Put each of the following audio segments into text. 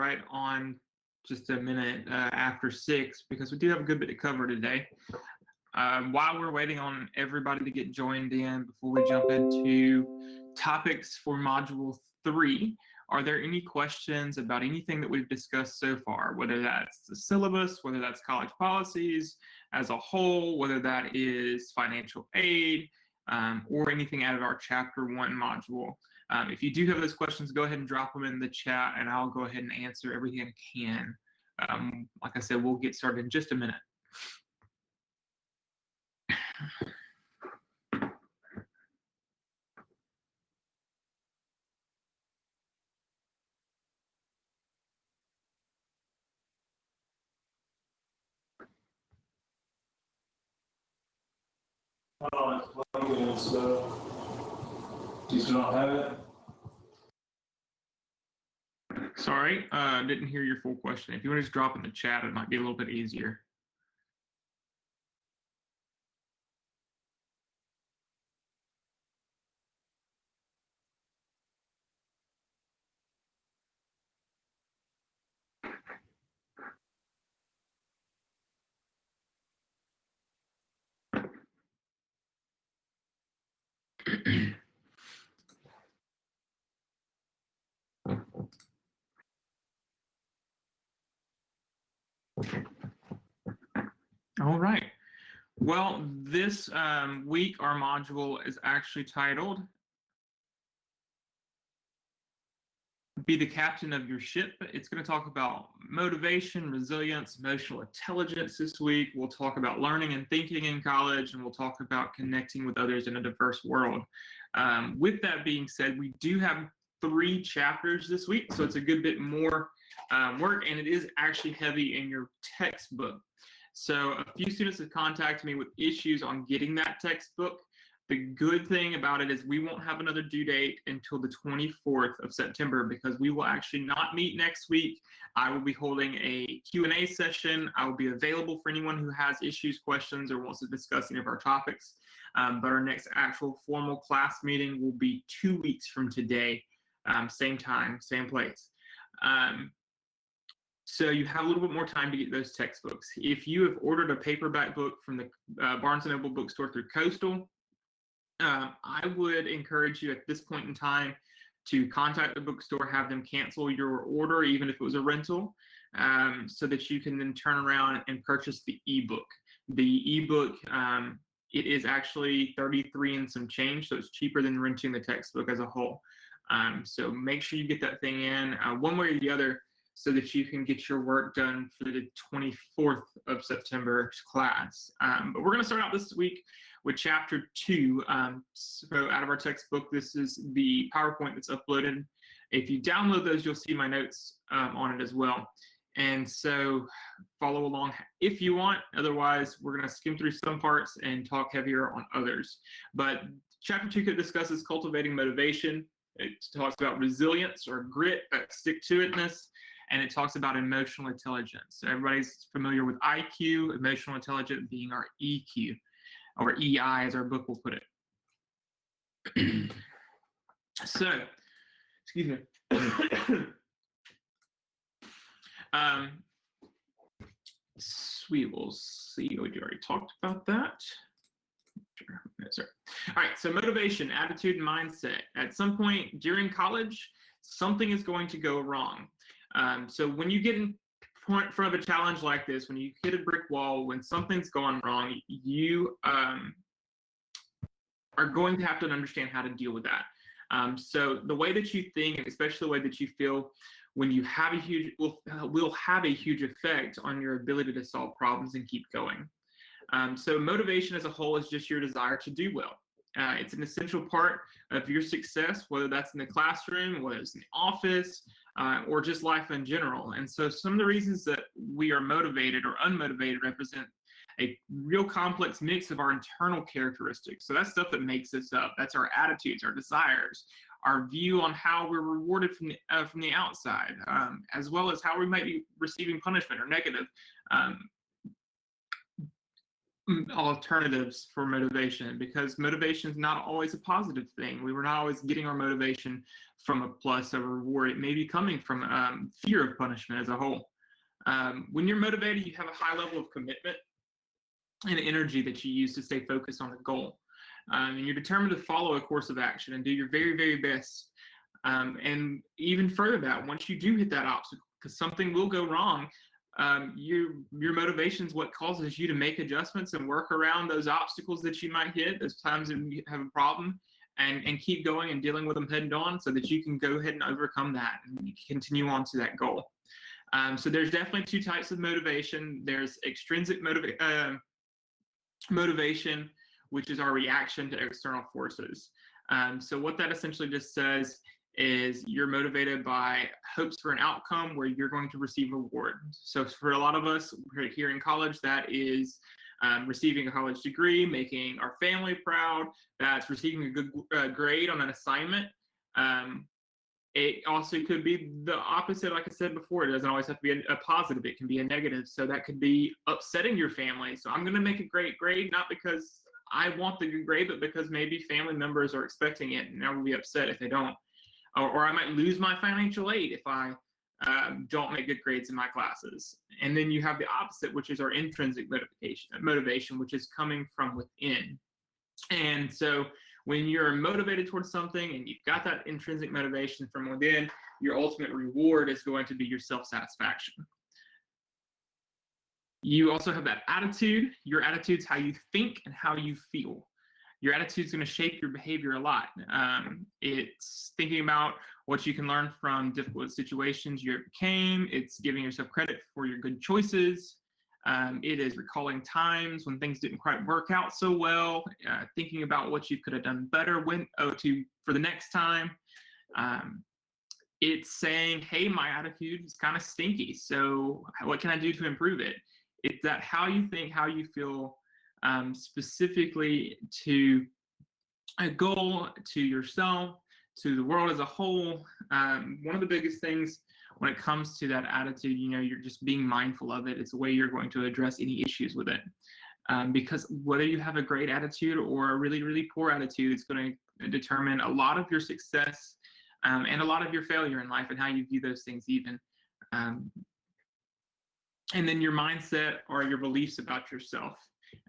right on just a minute after 6 because we do have a good bit to cover today. While we're waiting on everybody to get joined in before we jump into topics for Module 3, are there any questions about anything that we've discussed so far, whether that's the syllabus, whether that's college policies as a whole, whether that is financial aid, or anything out of our Chapter 1 module? If you do have those questions, go ahead and drop them in the chat, and I'll go ahead and answer everything I can. Like I said, we'll get started in just a minute. Oh, it's loading and stuff. You still don't have it? Sorry, didn't hear your full question. If you want to just drop in the chat, it might be a little bit easier. All right. Well, this week our module is actually titled Be the Captain of Your Ship. It's going to talk about motivation, resilience, emotional intelligence this week. We'll talk about learning and thinking in college, and we'll talk about connecting with others in a diverse world. With that being said, we do have 3 chapters this week, so it's a good bit more work, and it is actually heavy in your textbook. So a few students have contacted me with issues on getting that textbook. The good thing about it is we won't have another due date until the 24th of September because we will actually not meet next week. I will be holding a Q&A session. I will be available for anyone who has issues, questions, or wants to discuss any of our topics. But our next actual formal class meeting will be 2 weeks from today, same time, same place. So you have a little bit more time to get those textbooks. If you have ordered a paperback book from the Barnes & Noble bookstore through Coastal, I would encourage you at this point in time to contact the bookstore, have them cancel your order, even if it was a rental, so that you can then turn around and purchase the ebook. The ebook, it is actually $33 and some change, so it's cheaper than renting the textbook as a whole. So make sure you get that thing in one way or the other, so that you can get your work done for the 24th of September class. But we're going to start out this week with Chapter 2. So out of our textbook, this is the PowerPoint that's uploaded. If you download those, you'll see my notes on it as well. And so follow along if you want. Otherwise, we're going to skim through some parts and talk heavier on others. But Chapter 2 discusses cultivating motivation. It talks about resilience or grit, stick-to-itness. And it talks about emotional intelligence. So everybody's familiar with IQ, emotional intelligence being our EQ, or EI as our book will put it. So, excuse me. We will see. We already talked about that. Sure. No, sir. All right, so motivation, attitude, and mindset. At some point during college, something is going to go wrong. So when you get in front of a challenge like this, when you hit a brick wall, when something's gone wrong, you are going to have to understand how to deal with that. So the way that you think, and especially the way that you feel when you have a huge, will have a huge effect on your ability to solve problems and keep going. So motivation as a whole is just your desire to do well. It's an essential part of your success, whether that's in the classroom, whether it's in the office, or just life in general. And so some of the reasons that we are motivated or unmotivated represent a real complex mix of our internal characteristics. So that's stuff that makes us up. That's our attitudes, our desires, our view on how we're rewarded from the outside, as well as how we might be receiving punishment or negative. alternatives for motivation, because motivation is not always a positive thing. We were not always getting our motivation from a plus or reward. It may be coming from fear of punishment as a whole. When you're motivated, you have a high level of commitment and energy that you use to stay focused on a goal. And you're determined to follow a course of action and do your very, very best. And even further that, once you do hit that obstacle, because something will go wrong, your motivation is what causes you to make adjustments and work around those obstacles that you might hit, those times that you have a problem, and keep going and dealing with them head on so that you can go ahead and overcome that and continue on to that goal. So there's definitely two types of motivation. There's extrinsic motivation, which is our reaction to external forces. So what that essentially just says is you're motivated by hopes for an outcome where you're going to receive a reward. So for a lot of us here in college, that is receiving a college degree, making our family proud, that's receiving a good grade on an assignment. It also could be the opposite, like I said before. It doesn't always have to be a positive. It can be a negative. So that could be upsetting your family. So I'm going to make a great grade, not because I want the good grade, but because maybe family members are expecting it, and I will be upset if they don't. Or I might lose my financial aid if I don't make good grades in my classes. And then you have the opposite, which is our intrinsic motivation, which is coming from within. And so when you're motivated towards something and you've got that intrinsic motivation from within, your ultimate reward is going to be your self-satisfaction. You also have that attitude. Your attitude's how you think and how you feel. Your attitude is going to shape your behavior a lot. It's thinking about what you can learn from difficult situations you overcame. It's giving yourself credit for your good choices. It is recalling times when things didn't quite work out so well, thinking about what you could have done better for the next time. It's saying, hey, my attitude is kind of stinky, so what can I do to improve it? It's that how you think, how you feel, specifically to a goal, to yourself, to the world as a whole. One of the biggest things when it comes to that attitude, you're just being mindful of it. It's the way you're going to address any issues with it. Because whether you have a great attitude or a really, really poor attitude, it's going to determine a lot of your success and a lot of your failure in life and how you view those things even. And then your mindset or your beliefs about yourself.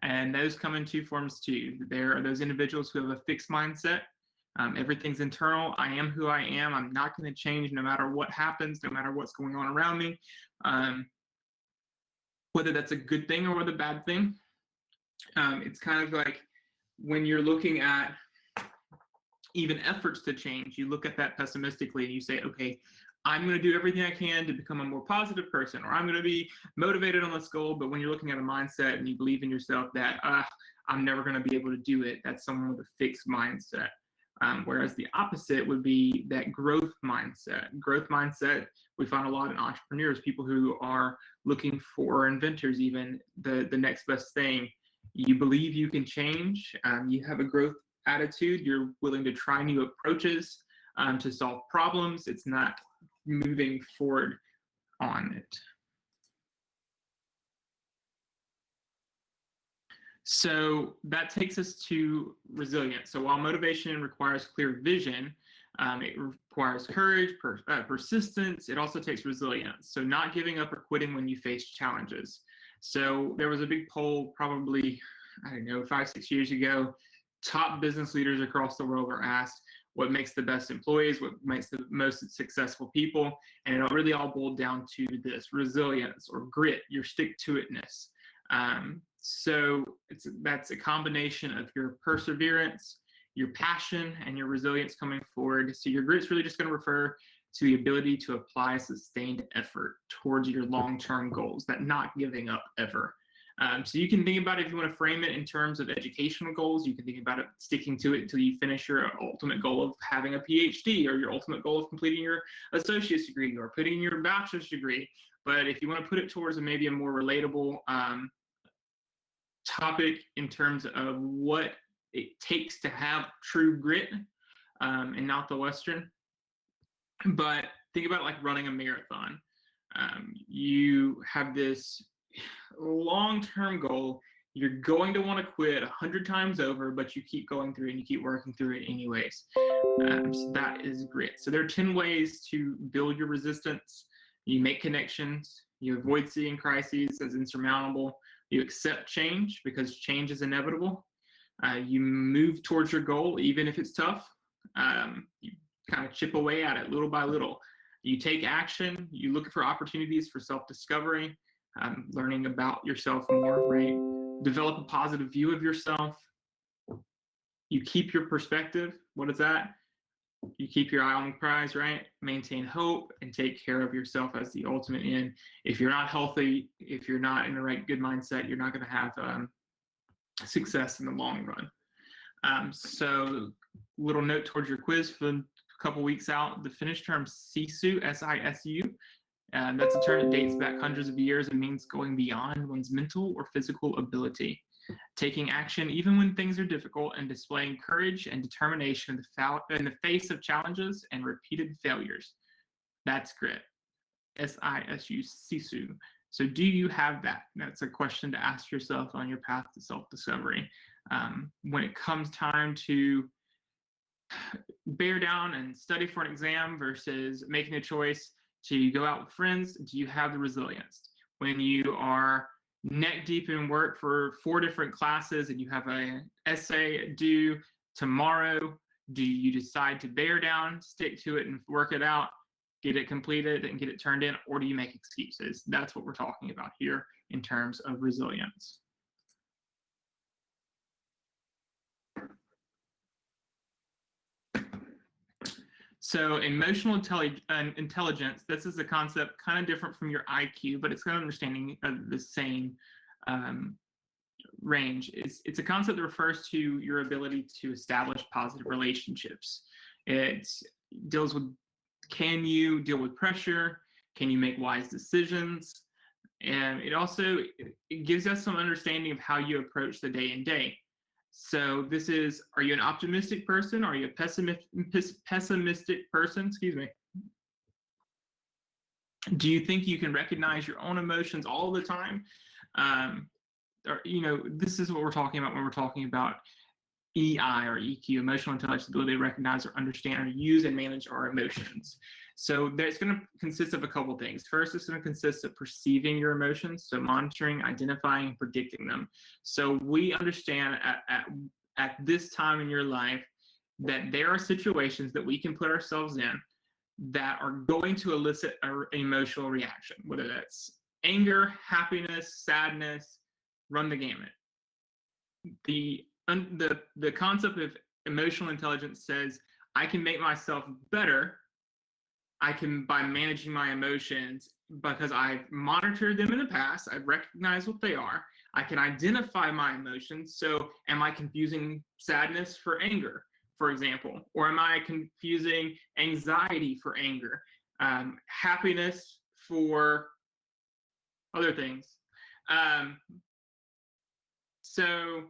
And those come in two forms too. There are those individuals who have a fixed mindset. Everything's internal. I am who I am. I'm not going to change no matter what happens, no matter what's going on around me. Whether that's a good thing or the bad thing. It's kind of like when you're looking at even efforts to change, you look at that pessimistically and you say, okay, I'm going to do everything I can to become a more positive person, or I'm going to be motivated on this goal. But when you're looking at a mindset and you believe in yourself that I'm never going to be able to do it, that's someone with a fixed mindset. Whereas the opposite would be that growth mindset. Growth mindset, we find a lot in entrepreneurs, people who are looking for, inventors even, the next best thing. You believe you can change. You have a growth attitude. You're willing to try new approaches to solve problems. It's not moving forward on it. So that takes us to resilience. So while motivation requires clear vision, it requires courage, persistence. It also takes resilience. So not giving up or quitting when you face challenges. So there was a big poll probably, 5-6 years ago. Top business leaders across the world were asked what makes the best employees, what makes the most successful people. And it really all boiled down to this: resilience or grit, your stick-to-itness. So that's a combination of your perseverance, your passion, and your resilience coming forward. So your grit's really just going to refer to the ability to apply sustained effort towards your long-term goals, that not giving up ever. So you can think about it, if you want to frame it in terms of educational goals, you can think about it sticking to it until you finish your ultimate goal of having a PhD, or your ultimate goal of completing your associate's degree, or putting your bachelor's degree. But if you want to put it towards maybe a more relatable topic in terms of what it takes to have true grit, and not the Western, but think about it like running a marathon. You have this long-term goal. You're going to want to quit 100 times over, but you keep going through it and you keep working through it anyways. So that is grit. So there are 10 ways to build your resistance. You make connections. You avoid seeing crises as insurmountable. You accept change because change is inevitable. You move towards your goal, even if it's tough. You kind of chip away at it little by little. You take action. You look for opportunities for self-discovery, learning about yourself more, right? Develop a positive view of yourself. You keep your perspective. What is that? You keep your eye on the prize, right? Maintain hope and take care of yourself as the ultimate end. If you're not healthy, if you're not in the right good mindset, you're not going to have success in the long run. So little note towards your quiz for a couple weeks out, the Finnish term sisu, S-I-S-U, that's a term that dates back hundreds of years and means going beyond one's mental or physical ability. Taking action even when things are difficult and displaying courage and determination in the face of challenges and repeated failures. That's grit. S-I-S-U, sisu. So do you have that? That's a question to ask yourself on your path to self-discovery. When it comes time to bear down and study for an exam versus making a choice to go out with friends, do you have the resilience? When you are neck deep in work for 4 different classes and you have an essay due tomorrow, do you decide to bear down, stick to it and work it out, get it completed and get it turned in, or do you make excuses? That's what we're talking about here in terms of resilience. So emotional intelligence, this is a concept kind of different from your IQ, but it's got an understanding of the same range. It's a concept that refers to your ability to establish positive relationships. It deals with, can you deal with pressure? Can you make wise decisions? And it also gives us some understanding of how you approach the day in day. So this is, are you an optimistic person? Are you a pessimistic person? Excuse me. Do you think you can recognize your own emotions all the time? Or, this is what we're talking about when we're talking about EI or EQ, emotional intelligence, ability to recognize or understand or use and manage our emotions. So that's going to consist of a couple things. First, it's going to consist of perceiving your emotions, so monitoring, identifying, and predicting them. So we understand at this time in your life that there are situations that we can put ourselves in that are going to elicit an emotional reaction, whether that's anger, happiness, sadness, run the gamut. The concept of emotional intelligence says I can make myself better. I can, by managing my emotions, because I've monitored them in the past, I've recognized what they are. I can identify my emotions. So am I confusing sadness for anger, for example? Or am I confusing anxiety for anger? Happiness for other things? So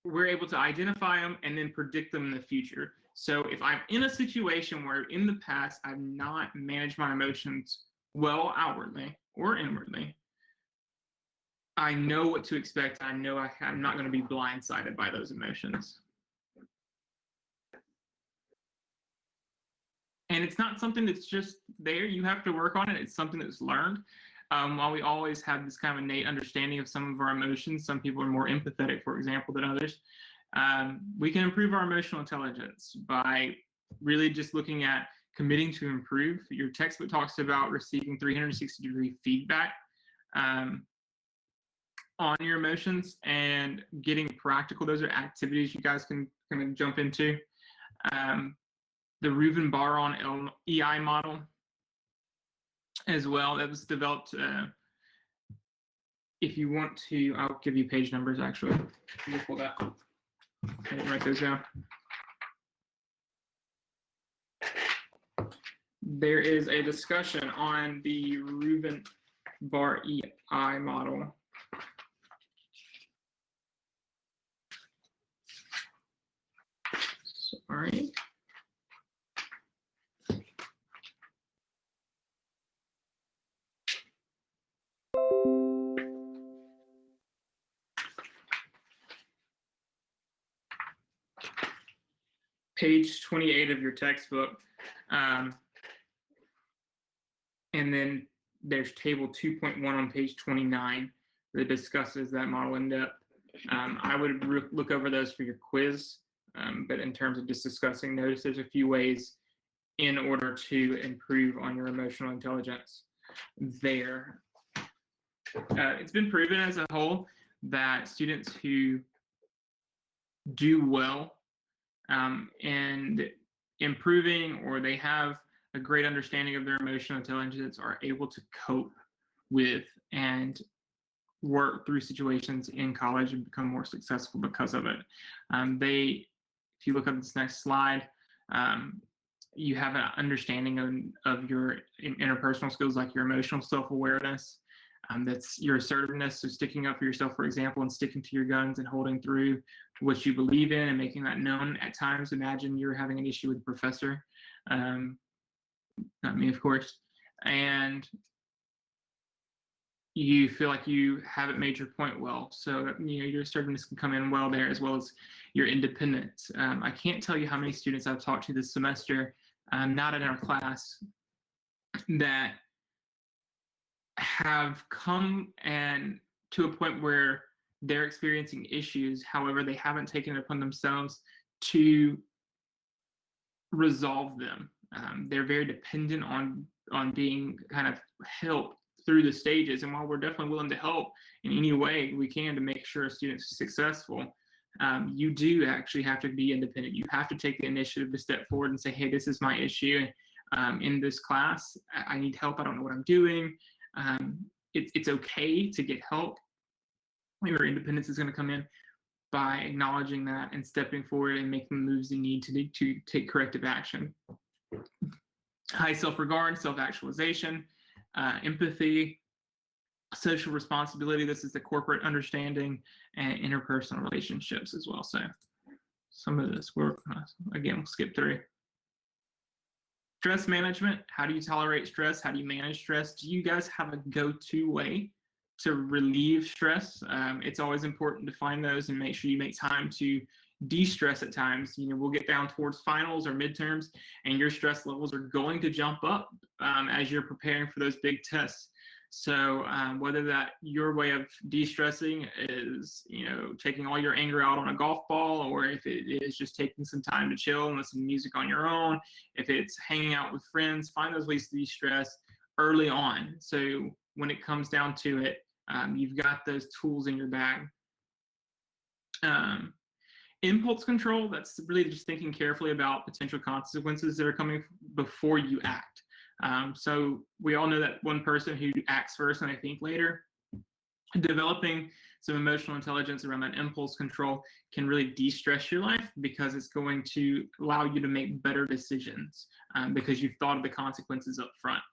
we're able to identify them and then predict them in the future. So if I'm in a situation where in the past I've not managed my emotions well outwardly or inwardly, I know what to expect. I know I'm not going to be blindsided by those emotions. And it's not something that's just there. You have to work on it. It's something that's learned. While we always have this kind of innate understanding of some of our emotions, some people are more empathetic, for example, than others. We can improve our emotional intelligence by really just looking at committing to improve. Your textbook talks about receiving 360-degree feedback on your emotions and getting practical. Those are activities you guys can kind of jump into. The Reuven-Baron EI model as well, that was developed. If you want to, I'll give you page numbers actually. Let me pull that. I didn't write those down. There is a discussion on the Reuven-Bar EI model. Sorry. page 28 of your textbook. And then there's table 2.1 on page 29 that discusses that model in depth. I would look over those for your quiz, but in terms of just discussing, notice there's a few ways in order to improve on your emotional intelligence there. It's been proven as a whole that students who do well and improving, or they have a great understanding of their emotional intelligence, are able to cope with and work through situations in college and become more successful because of it. If you look at this next slide, you have an understanding of your interpersonal skills, like your emotional self-awareness. That's your assertiveness, so sticking up for yourself, for example, and sticking to your guns and holding through to what you believe in and making that known at times. Imagine you're having an issue with a professor, not me, of course, and you feel like you haven't made your point well. So, your assertiveness can come in well there, as well as your independence. I can't tell you how many students I've talked to this semester, not in our class, that have come and to a point where they're experiencing issues. However, they haven't taken it upon themselves to resolve them. They're very dependent on being kind of helped through the stages. And while we're definitely willing to help in any way we can to make sure a student's successful, you do actually have to be independent. You have to take the initiative to step forward and say, hey, this is my issue in this class. I need help. I don't know what I'm doing. It's okay to get help. Your independence is going to come in by acknowledging that and stepping forward and making the moves you need to take corrective action. High self-regard, self-actualization, empathy, social responsibility. This is the corporate understanding, and interpersonal relationships as well. So some of this we'll skip through. Stress management. How do you tolerate stress? How do you manage stress? Do you guys have a go-to way to relieve stress? It's always important to find those and make sure you make time to de-stress at times. We'll get down towards finals or midterms, and your stress levels are going to jump up as you're preparing for those big tests. So whether that your way of de-stressing is, taking all your anger out on a golf ball, or if it is just taking some time to chill and listen to music on your own, if it's hanging out with friends, find those ways to de-stress early on. So when it comes down to it, you've got those tools in your bag. Impulse control, that's really just thinking carefully about potential consequences that are coming before you act. So we all know that one person who acts first and I think later. Developing some emotional intelligence around that impulse control can really de-stress your life, because it's going to allow you to make better decisions because you've thought of the consequences up front.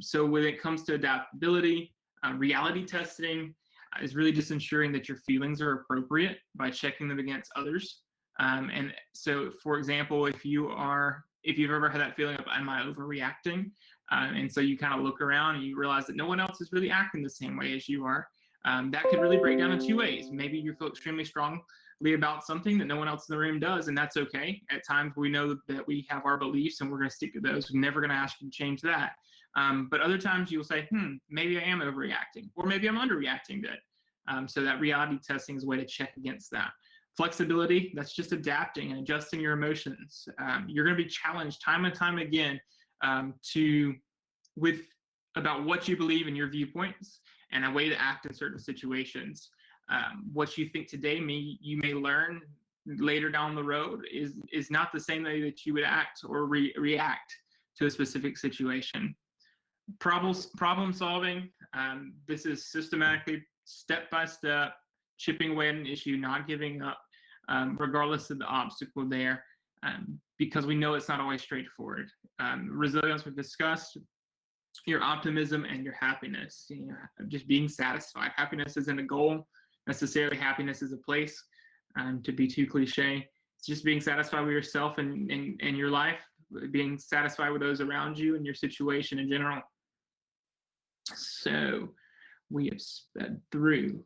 So when it comes to adaptability, reality testing is really just ensuring that your feelings are appropriate by checking them against others. And so, for example, if you've ever had that feeling of, am I overreacting? And so you kind of look around and you realize that no one else is really acting the same way as you are. That could really break down in two ways. Maybe you feel extremely strongly about something that no one else in the room does, and that's okay. At times we know that we have our beliefs and we're going to stick to those. We're never going to ask you to change that. But other times you will say, maybe I am overreacting, or maybe I'm underreacting to it. So that reality testing is a way to check against that. Flexibility, that's just adapting and adjusting your emotions. You're going to be challenged time and time again about what you believe in your viewpoints and a way to act in certain situations. What you think today, you may learn later down the road is not the same way that you would act or react to a specific situation. Problem solving, this is systematically, step by step, chipping away at an issue, not giving up, regardless of the obstacle there, because we know it's not always straightforward. Resilience we've discussed, your optimism and your happiness, just being satisfied. Happiness isn't a goal necessarily. Happiness is a place. To be too cliche, it's just being satisfied with yourself and your life, being satisfied with those around you and your situation in general. So we have sped through.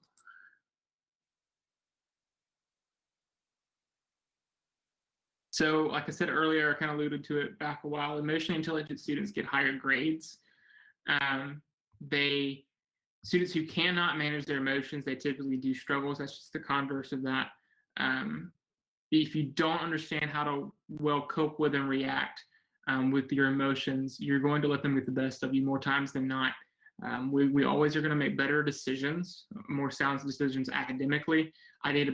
So like I said earlier, I kind of alluded to it back a while, emotionally intelligent students get higher grades. Students who cannot manage their emotions, they typically do struggle. That's just the converse of that. If you don't understand how to well cope with and react with your emotions, you're going to let them get the best of you more times than not. We always are going to make better decisions, more sound decisions academically. I made a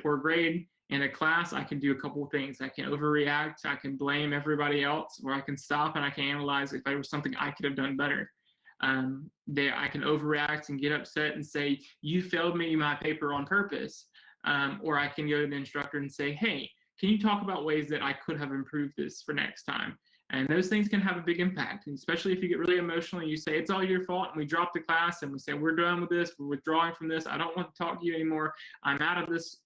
poor grade in a class. I can do a couple of things. I can overreact. I can blame everybody else, or I can stop and I can analyze if there was something I could have done better. I can overreact and get upset and say, you failed me my paper on purpose. Or I can go to the instructor and say, hey, can you talk about ways that I could have improved this for next time? And those things can have a big impact, and especially if you get really emotional and you say, it's all your fault, and we drop the class and we say, we're done with this, we're withdrawing from this, I don't want to talk to you anymore, I'm out of this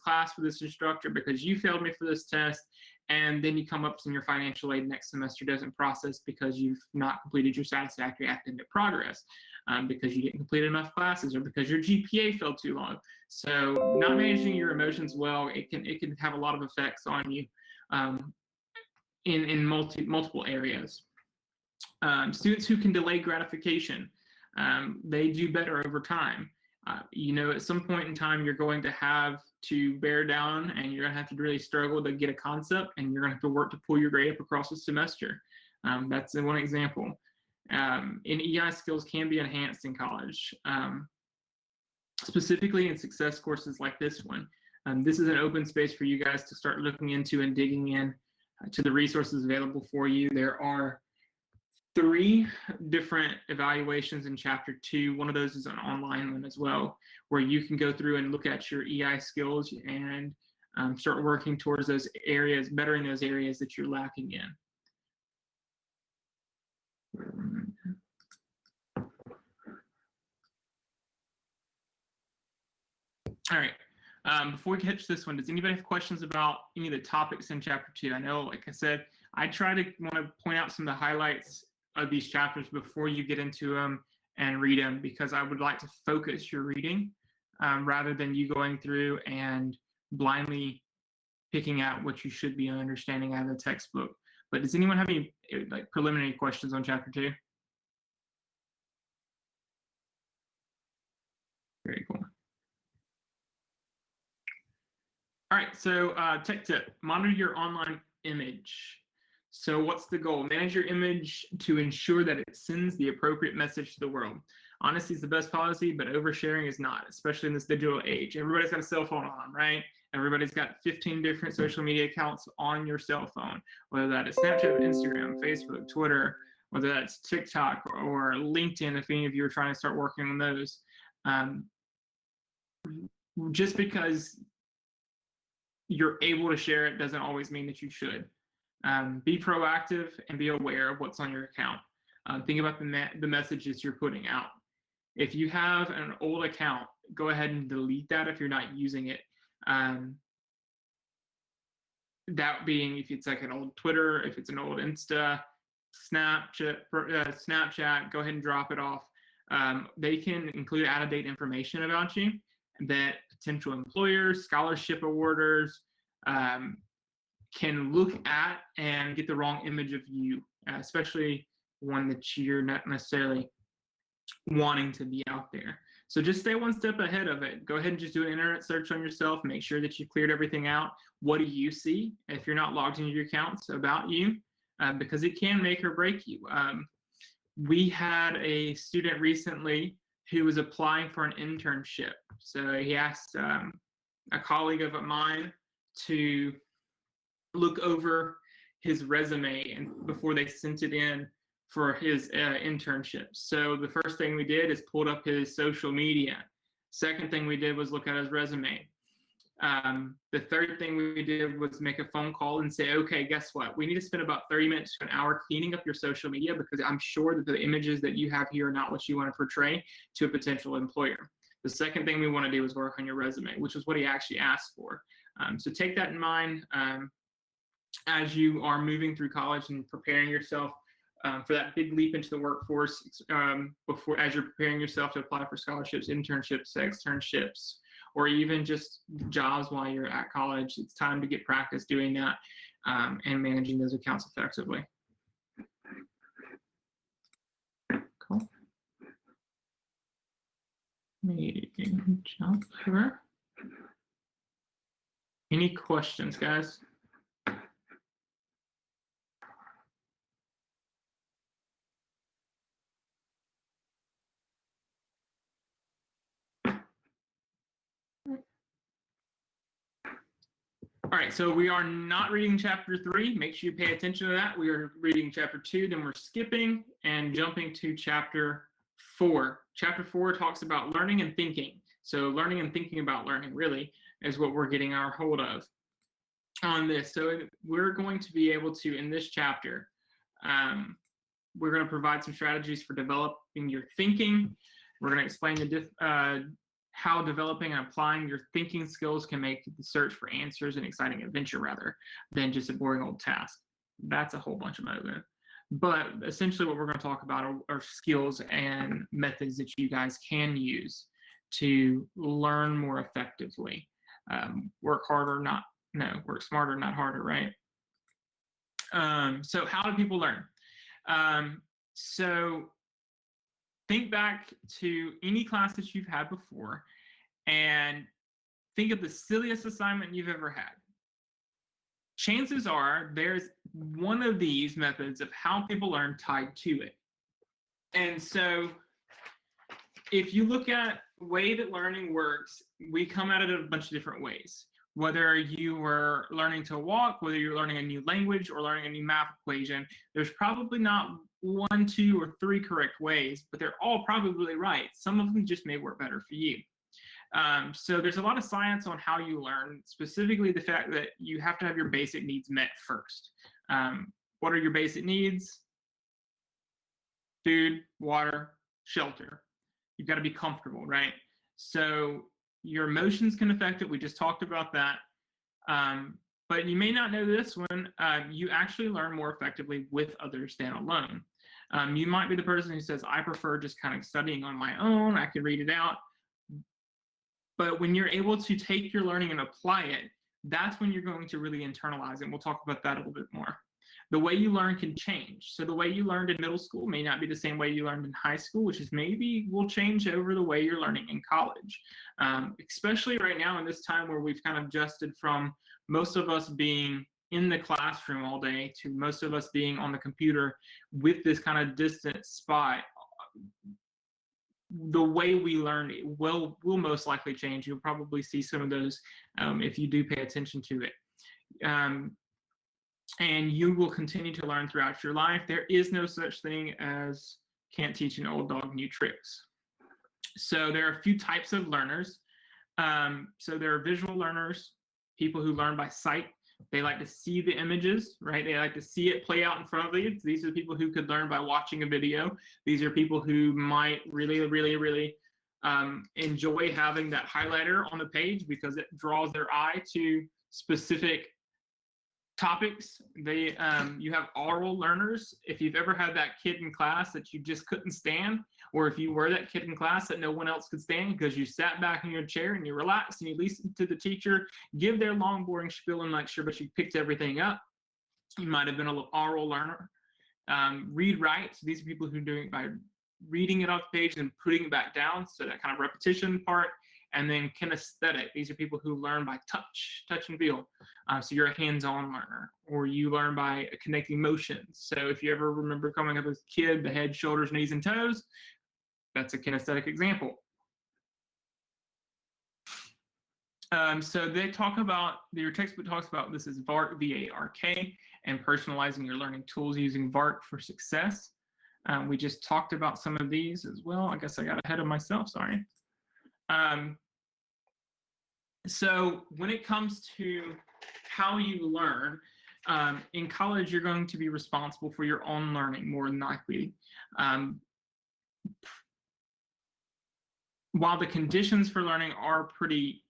class with this instructor because you failed me for this test. And then you come up and your financial aid next semester doesn't process because you've not completed your satisfactory academic progress, because you didn't complete enough classes, or because your GPA fell too low. So not managing your emotions well, it can have a lot of effects on you in multiple areas. Students who can delay gratification, they do better over time. At some point in time, you're going to have to bear down, and you're going to have to really struggle to get a concept, and you're going to have to work to pull your grade up across the semester. That's one example. And EI skills can be enhanced in college, specifically in success courses like this one. This is an open space for you guys to start looking into and digging in to the resources available for you. There are 3 different evaluations in Chapter 2. One of those is an online one as well, where you can go through and look at your EI skills and start working towards those areas, bettering those areas that you're lacking in. All right. Before we catch this one, does anybody have questions about any of the topics in Chapter 2? I know, like I said, I want to point out some of the highlights of these chapters before you get into them and read them, because I would like to focus your reading rather than you going through and blindly picking out what you should be understanding out of the textbook. But does anyone have any preliminary questions on Chapter 2? Very cool. All right, so tech tip, monitor your online image. So what's the goal? Manage your image to ensure that it sends the appropriate message to the world. Honesty is the best policy, but oversharing is not, especially in this digital age. Everybody's got a cell phone on, right? Everybody's got 15 different social media accounts on your cell phone, whether that is Snapchat, Instagram, Facebook, Twitter, whether that's TikTok or LinkedIn, if any of you are trying to start working on those. Just because you're able to share it doesn't always mean that you should. Be proactive and be aware of what's on your account. Think about the messages you're putting out. If you have an old account, go ahead and delete that if you're not using it. That being if it's like an old Twitter, if it's an old Insta, Snapchat, go ahead and drop it off. They can include out-of-date information about you that potential employers, scholarship awarders can look at and get the wrong image of you, especially one that you're not necessarily wanting to be out there. So just stay one step ahead of it. Go ahead and just do an internet search on yourself. Make sure that you've cleared everything out. What do you see if you're not logged into your accounts about you? Because it can make or break you. We had a student recently who was applying for an internship. So he asked a colleague of mine to look over his resume and before they sent it in for his internship. So the first thing we did is pulled up his social media. Second thing we did was look at his resume. The third thing we did was make a phone call and say, okay, guess what? We need to spend about 30 minutes to an hour cleaning up your social media, because I'm sure that the images that you have here are not what you want to portray to a potential employer. The second thing we want to do is work on your resume, which is what he actually asked for. So take that in mind as you are moving through college and preparing yourself for that big leap into the workforce, as you're preparing yourself to apply for scholarships, internships, externships, or even just jobs while you're at college. It's time to get practice doing that and managing those accounts effectively. Cool. Let me jump over. Any questions, guys? All right, so we are not reading chapter 3. Make sure you pay attention to that. We are reading chapter 2, then we're skipping and jumping to chapter 4. Chapter 4 talks about learning and thinking. So learning and thinking about learning really is what we're getting our hold of on this. So we're going to be able to, in this chapter, we're going to provide some strategies for developing your thinking. We're going to explain how developing and applying your thinking skills can make the search for answers an exciting adventure rather than just a boring old task. That's a whole bunch of movement. But essentially what we're going to talk about are skills and methods that you guys can use to learn more effectively. Work smarter, not harder, right? So how do people learn? So think back to any class that you've had before and think of the silliest assignment you've ever had. Chances are there's one of these methods of how people learn tied to it. And so if you look at the way that learning works, we come at it a bunch of different ways. Whether you were learning to walk, whether you're learning a new language or learning a new math equation, there's probably not 1, 2, or 3 correct ways, but they're all probably right. Some of them just may work better for you. So there's a lot of science on how you learn, specifically the fact that you have to have your basic needs met first. What are your basic needs? Food, water, shelter. You've got to be comfortable, right? So your emotions can affect it. We just talked about that. But you may not know this one. You actually learn more effectively with others than alone. You might be the person who says, I prefer just kind of studying on my own. I can read it out. But when you're able to take your learning and apply it, that's when you're going to really internalize it. And we'll talk about that a little bit more. The way you learn can change. So the way you learned in middle school may not be the same way you learned in high school, which is maybe will change over the way you're learning in college. Especially right now in this time where we've kind of adjusted from most of us being in the classroom all day to most of us being on the computer with this kind of distant spot. The way we learn will most likely change. You'll probably see some of those if you do pay attention to it. And you will continue to learn throughout your life. There is no such thing as can't teach an old dog new tricks. So there are a few types of learners. So there are visual learners, people who learn by sight. They like to see the images, right? They like to see it play out in front of you. These are people who could learn by watching a video. These are people who might really enjoy having that highlighter on the page because it draws their eye to specific topics. You have oral learners. If you've ever had that kid in class that you just couldn't stand, or if you were that kid in class that no one else could stand because you sat back in your chair and you relaxed and you listened to the teacher give their long, boring spiel and lecture, but you picked everything up. You might have been an oral learner. Read, write. So these are people who are doing it by reading it off the page and putting it back down. So that kind of repetition part. And then kinesthetic. These are people who learn by touch and feel. So you're a hands-on learner, or you learn by connecting motions. So if you ever remember coming up as a kid, the head, shoulders, knees, and toes, that's a kinesthetic example. So they talk about, your textbook talks about this as VARK, V-A-R-K, and personalizing your learning tools using VARK for success. We just talked about some of these as well. I guess I got ahead of myself, sorry. So when it comes to how you learn, in college, you're going to be responsible for your own learning more than likely. While the conditions for learning are pretty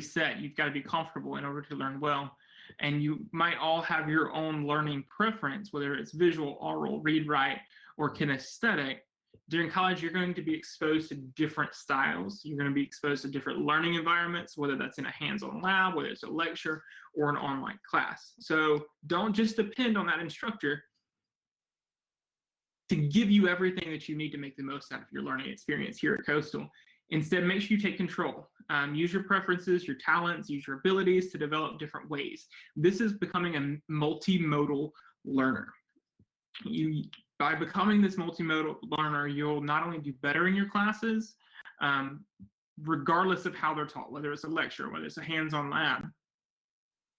set, you've got to be comfortable in order to learn well. And you might all have your own learning preference, whether it's visual, oral, read, write, or kinesthetic. during college, you're going to be exposed to different styles. You're going to be exposed to different learning environments, whether that's in a hands-on lab, whether it's a lecture, or an online class. So don't just depend on that instructor to give you everything that you need to make the most out of your learning experience here at Coastal. Instead, make sure you take control. Use your preferences, your talents, use your abilities to develop different ways. This is becoming a multimodal learner. By becoming this multimodal learner, you'll not only do better in your classes, regardless of how they're taught, whether it's a lecture, whether it's a hands-on lab,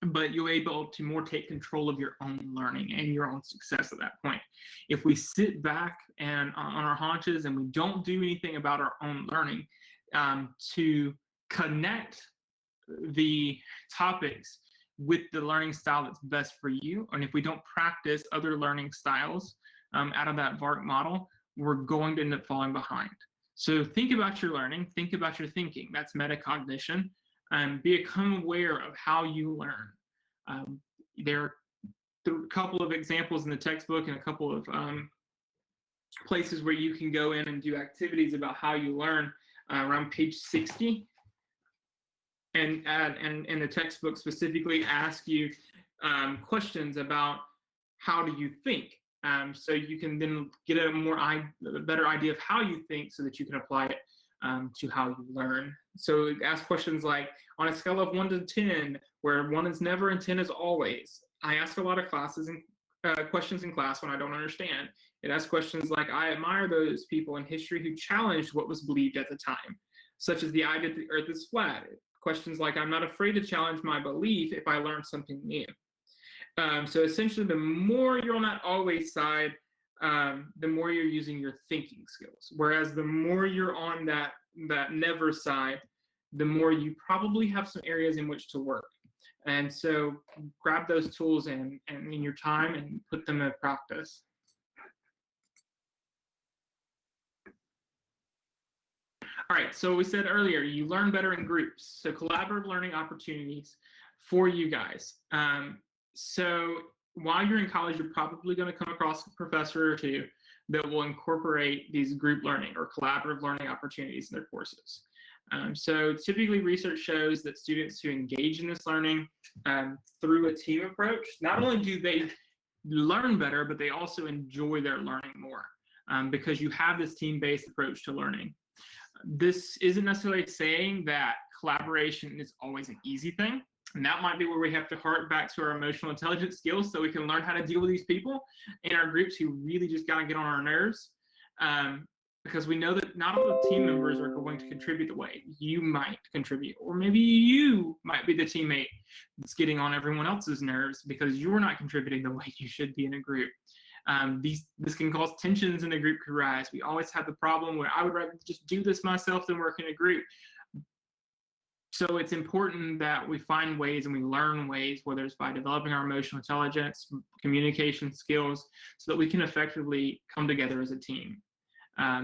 but you'll be able to more take control of your own learning and your own success at that point. If we sit back and on our haunches and we don't do anything about our own learning to connect the topics with the learning style that's best for you, and if we don't practice other learning styles out of that VARC model, we're going to end up falling behind. So think about your learning, think about your thinking. That's metacognition. Become aware of how you learn. There are a couple of examples in the textbook and a couple of places where you can go in and do activities about how you learn around page 60. And in the textbook specifically ask you questions about how do you think. So you can then get a better idea of how you think so that you can apply it to how you learn. So ask questions like, on a scale of 1 to 10, where 1 is never and 10 is always. I ask a lot of questions in class when I don't understand. It asks questions like, I admire those people in history who challenged what was believed at the time, such as the idea that the earth is flat. Questions like, I'm not afraid to challenge my belief if I learn something new. So essentially, the more you're on that always side, the more you're using your thinking skills. Whereas the more you're on that never side, the more you probably have some areas in which to work. And so grab those tools in your time and put them in practice. All right, so we said earlier, you learn better in groups. So collaborative learning opportunities for you guys. So while you're in college, you're probably going to come across a professor or two that will incorporate these group learning or collaborative learning opportunities in their courses. So typically research shows that students who engage in this learning through a team approach, not only do they learn better, but they also enjoy their learning more because you have this team-based approach to learning. This isn't necessarily saying that collaboration is always an easy thing. And that might be where we have to hark back to our emotional intelligence skills so we can learn how to deal with these people in our groups who really just got to get on our nerves. Because we know that not all the team members are going to contribute the way you might contribute. Or maybe you might be the teammate that's getting on everyone else's nerves because you're not contributing the way you should be in a group. This can cause tensions in the group could rise. We always have the problem where I would rather just do this myself than work in a group. So it's important that we find ways and we learn ways, whether it's by developing our emotional intelligence, communication skills, so that we can effectively come together as a team.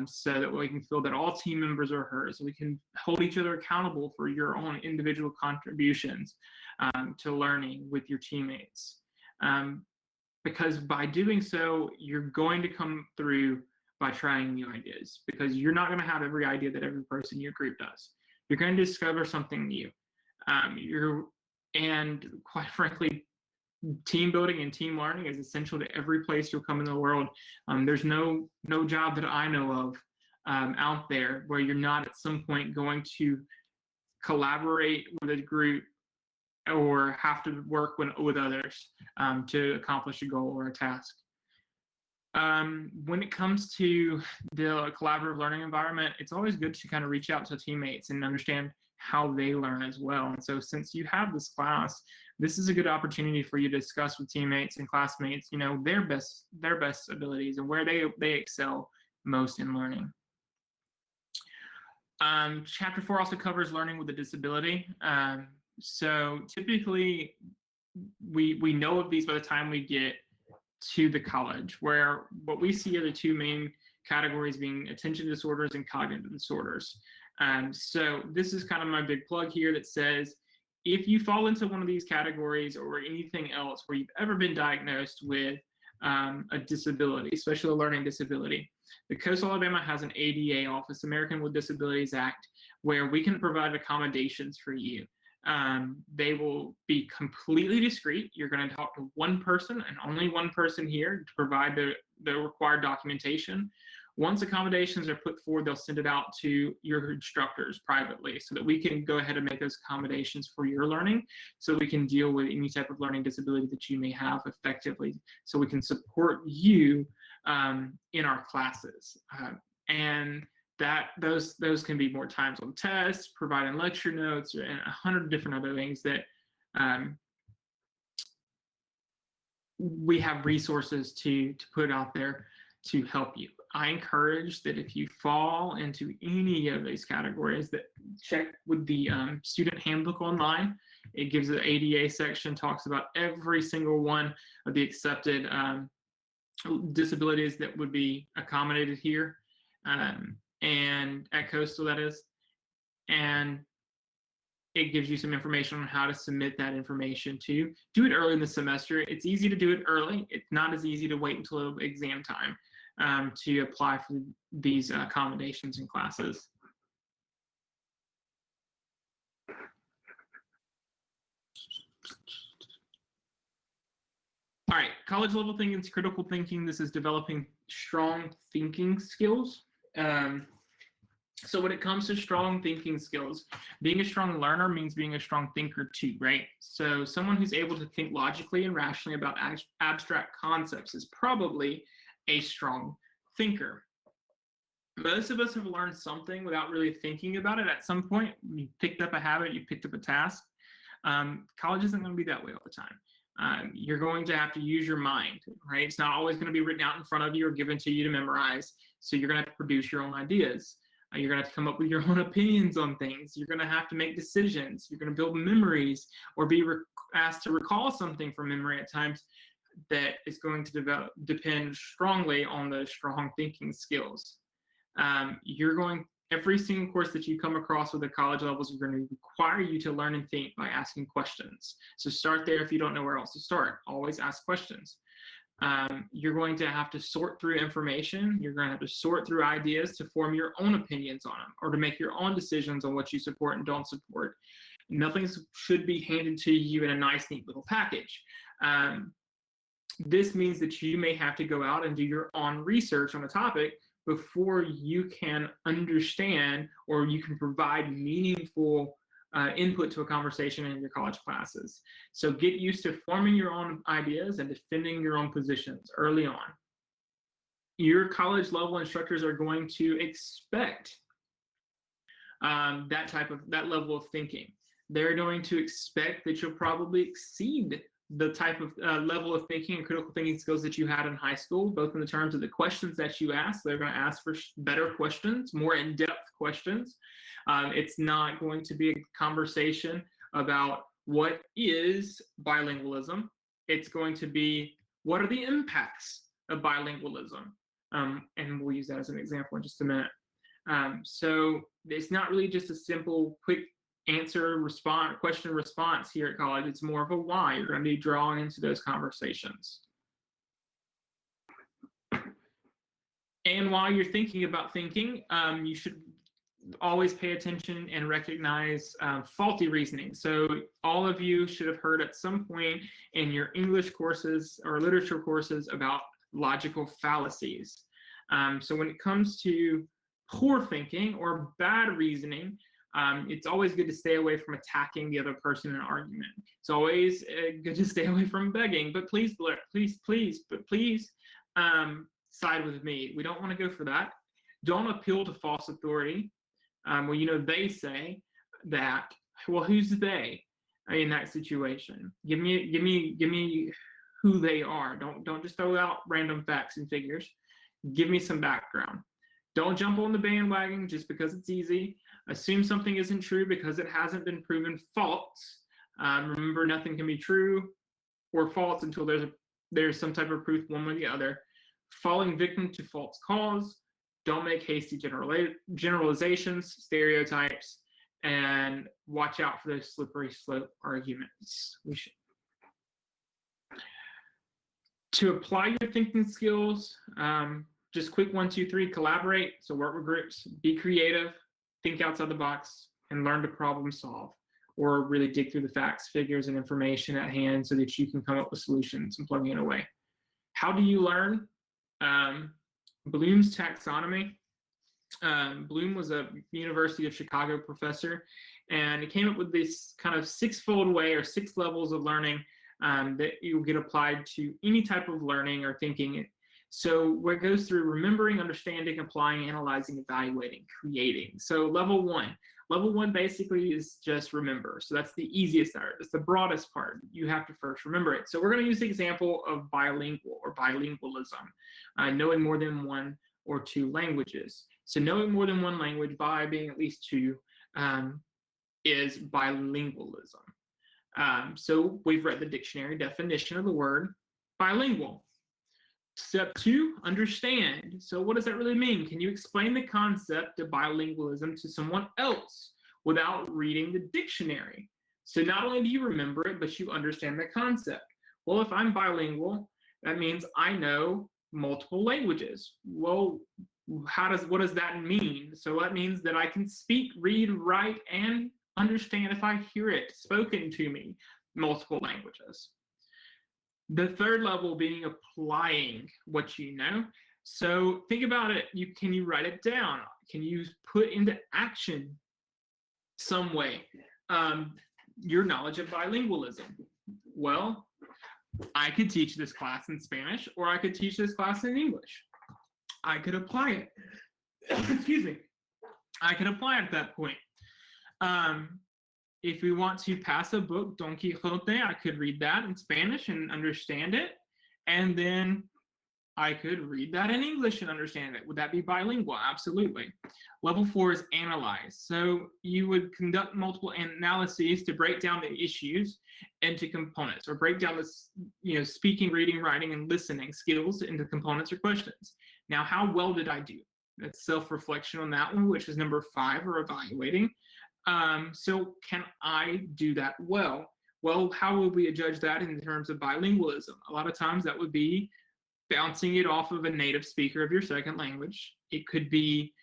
So that we can feel that all team members are heard, so we can hold each other accountable for your own individual contributions to learning with your teammates. Because by doing so, you're going to come through by trying new ideas, because you're not going to have every idea that every person in your group does. You're going to discover something new. And quite frankly, team building and team learning is essential to every place you'll come in the world. There's no job that I know of out there where you're not at some point going to collaborate with a group or have to work with others to accomplish a goal or a task. When it comes to the collaborative learning environment, it's always good to kind of reach out to teammates and understand how they learn as well. And so since you have this class, this is a good opportunity for you to discuss with teammates and classmates, you know, their best abilities and where they excel most in learning. Chapter 4 also covers learning with a disability. So typically we know of these by the time we get to the college, where what we see are the two main categories being attention disorders and cognitive disorders. So this is kind of my big plug here that says, if you fall into one of these categories or anything else where you've ever been diagnosed with a disability, especially a learning disability, The Coastal Alabama has an ADA office, American with Disabilities Act, where we can provide accommodations for you. They will be completely discreet. You're going to talk to one person and only one person here to provide the required documentation. Once accommodations are put forward, they'll send it out to your instructors privately so that we can go ahead and make those accommodations for your learning, so we can deal with any type of learning disability that you may have effectively, so we can support you in our classes. And that those can be more times on tests, providing lecture notes, and 100 different other things that we have resources to put out there to help you. I encourage that if you fall into any of these categories, that check with the student handbook online. It gives an ADA section, talks about every single one of the accepted disabilities that would be accommodated here, and at Coastal, that is. And it gives you some information on how to submit that information to. Do it early in the semester. It's easy to do it early. It's not as easy to wait until exam time to apply for these accommodations in classes. All right, college level thinking is critical thinking. This is developing strong thinking skills. So when it comes to strong thinking skills, being a strong learner means being a strong thinker too, right? So someone who's able to think logically and rationally about abstract concepts is probably a strong thinker. Most of us have learned something without really thinking about it at some point. You picked up a habit, you picked up a task. College isn't going to be that way all the time. You're going to have to use your mind, right? It's not always going to be written out in front of you or given to you to memorize. So you're going to have to produce your own ideas. You're going to have to come up with your own opinions on things. You're going to have to make decisions. You're going to build memories or be asked to recall something from memory at times. That is going to depend strongly on those strong thinking skills. Every single course that you come across with the college levels are going to require you to learn and think by asking questions. So start there if you don't know where else to start. Always ask questions. You're going to have to sort through information. You're going to have to sort through ideas to form your own opinions on them or to make your own decisions on what you support and don't support. Nothing should be handed to you in a nice, neat little package. This means that you may have to go out and do your own research on a topic before you can understand or you can provide meaningful input to a conversation in your college classes. So get used to forming your own ideas and defending your own positions early on. Your college level instructors are going to expect that level of thinking. They're going to expect that you'll probably exceed the type of level of thinking and critical thinking skills that you had in high school, both in the terms of the questions that you ask. They're going to ask for better questions, more in-depth questions. It's not going to be a conversation about what is bilingualism. It's going to be, what are the impacts of bilingualism? And we'll use that as an example in just a minute. So it's not really just a simple, quick question response here at college. It's more of a why. You're going to be drawing into those conversations. And while you're thinking about thinking, you should always pay attention and recognize faulty reasoning. So all of you should have heard at some point in your English courses or literature courses about logical fallacies. So when it comes to poor thinking or bad reasoning, it's always good to stay away from attacking the other person in an argument. It's always good to stay away from begging, but please side with me. We don't want to go for that. Don't appeal to false authority. Well, they say that, well, who's they in that situation? Give me who they are. Don't just throw out random facts and figures. Give me some background. Don't jump on the bandwagon just because it's easy. Assume something isn't true because it hasn't been proven false. Remember, nothing can be true or false until there's some type of proof one way or the other. Falling victim to false cause. Don't make hasty generalizations, stereotypes, and watch out for those slippery slope arguments. To apply your thinking skills, just quick 1, 2, 3, collaborate. So work with groups, be creative, think outside the box, and learn to problem solve, or really dig through the facts, figures, and information at hand so that you can come up with solutions and plug it away. How do you learn? Bloom's taxonomy. Bloom was a University of Chicago professor, and he came up with this kind of 6-fold way, or 6 levels of learning that you will get applied to any type of learning or thinking. So what goes through remembering, understanding, applying, analyzing, evaluating, creating. So level 1. Level 1 basically is just remember. So that's the easiest part. It's the broadest part. You have to first remember it. So we're going to use the example of bilingual or bilingualism, knowing more than 1 or 2 languages. So knowing more than 1 language, by being at least 2, is bilingualism. So we've read the dictionary definition of the word bilingual. Step 2, understand. So what does that really mean? Can you explain the concept of bilingualism to someone else without reading the dictionary? So not only do you remember it, but you understand the concept. Well, if I'm bilingual, that means I know multiple languages. Well, what does that mean? So that means that I can speak, read, write, and understand if I hear it spoken to me, multiple languages. The third level being applying what you know. So think about it. Can you write it down? Can you put into action some way your knowledge of bilingualism? Well, I could teach this class in Spanish, or I could teach this class in English. I could apply it. Excuse me. I could apply it at that point. If we want to pass a book, Don Quixote, I could read that in Spanish and understand it. And then I could read that in English and understand it. Would that be bilingual? Absolutely. Level 4 is analyze. So you would conduct multiple analyses to break down the issues into components, or break down the speaking, reading, writing, and listening skills into components or questions. Now, how well did I do? That's self-reflection on that one, which is number 5, or evaluating. So can I do that well? Well, how would we judge that in terms of bilingualism? A lot of times that would be bouncing it off of a native speaker of your second language. It could be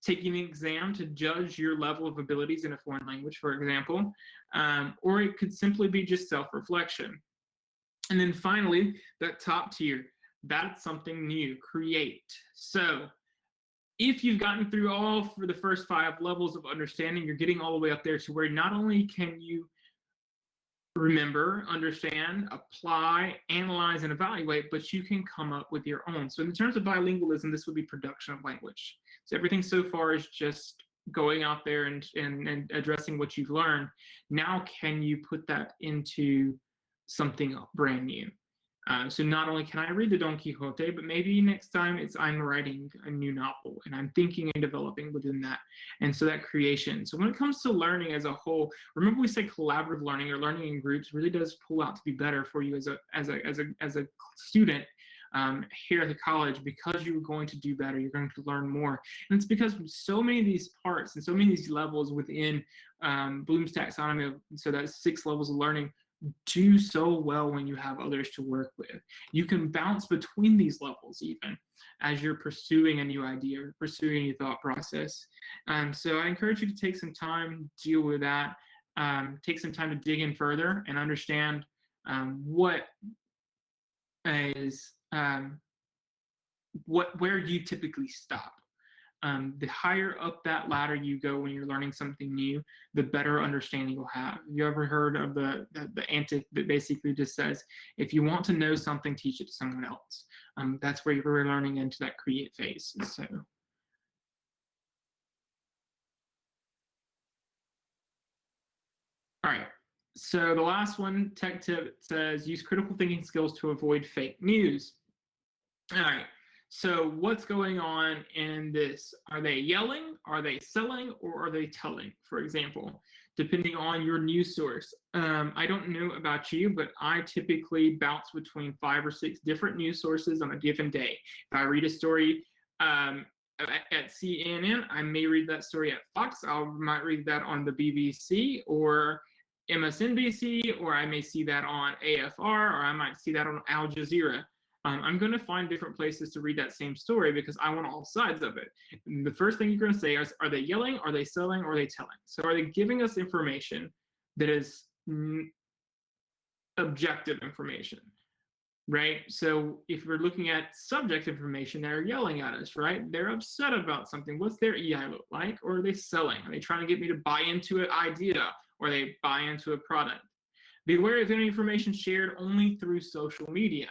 taking an exam to judge your level of abilities in a foreign language, for example, or it could simply be just self-reflection. And then finally, that top tier, that's something new, create. So if you've gotten through all for the first 5 levels of understanding, you're getting all the way up there to where not only can you remember, understand, apply, analyze, and evaluate, but you can come up with your own. So in terms of bilingualism, this would be production of language. So everything so far is just going out there and addressing what you've learned. Now can you put that into something brand new? So not only can I read the Don Quixote, but maybe next time I'm writing a new novel and I'm thinking and developing within that. And so that creation. So when it comes to learning as a whole, remember we said collaborative learning, or learning in groups, really does pull out to be better for you as a student here at the college, because you're going to do better, you're going to learn more. And it's because so many of these parts and so many of these levels within Bloom's taxonomy, so that's 6 levels of learning, do so well when you have others to work with. You can bounce between these levels even as you're pursuing a new idea, or pursuing a new thought process. So I encourage you to take some time, deal with that, take some time to dig in further and understand where you typically stop. The higher up that ladder you go when you're learning something new, the better understanding you'll have. Have you ever heard of the antic that basically just says, if you want to know something, teach it to someone else? That's where you're learning into that create phase. So, all right. So the last one, tech tip, says use critical thinking skills to avoid fake news. All right. So what's going on in this? Are they yelling, are they selling, or are they telling, for example, depending on your news source? I don't know about you, but I typically bounce between 5 or 6 different news sources on a given day. If I read a story at CNN, I may read that story at Fox. I might read that on the BBC or MSNBC, or I may see that on AFR, or I might see that on Al Jazeera. I'm going to find different places to read that same story because I want all sides of it. And the first thing you're going to say is, are they yelling, are they selling, or are they telling? So are they giving us information that is objective information, right? So if we're looking at subjective information, they're yelling at us, right? They're upset about something. What's their EI look like? Or are they selling? Are they trying to get me to buy into an idea, or they buy into a product? Be aware of any information shared only through social media.